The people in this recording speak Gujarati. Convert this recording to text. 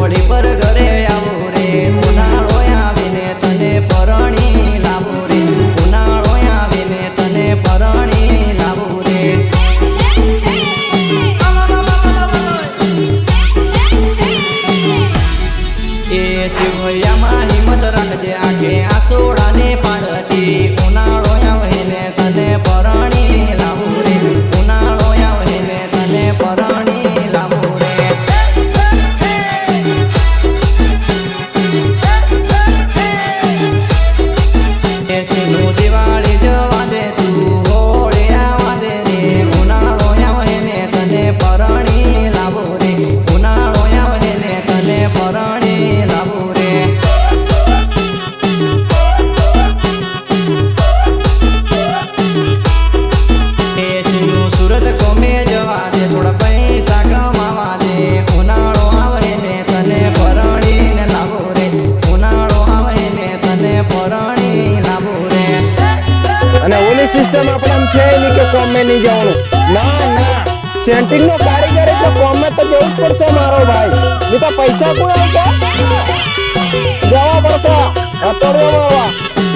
હોળી પર ઘરે આવું રે ઉનાળો આવીને તને પરણી લાવું રે ઉનાળો આવીને તને પરણી લાવું રે એ શિવૈયામાં હિંમત રાખજે આખે આસોડાને પાડતી ઉનાળો આવીને તને પરણી લાવું રે ઉનાળો આવીને તને પરણી લાવું રે દિવાળી જવા દે તું હોળી આવવા દે રે ઉનાળો આવીને તને પરણી લાવું રે ઉનાળો આવીને તને પરણી લાવું રે સુરત કોમે જવા દે થોડા પૈસા કમાવા દે ઉનાળો આવે ને તને પરણીને લાવો રે ઉનાળો આવે ને તને પરણી લાવો રે અને ઓલી સિસ્ટમ આપણે આમ છે નહીં કે કોમે નહીં જવાનું ના ના સેન્ટિંગ નો કારીગર એટલે કોમે તો જવું જ પડશે મારો ભાઈ નહીં તો પૈસા કોઈ આવશે જવા પડશે હતોડવા મારવા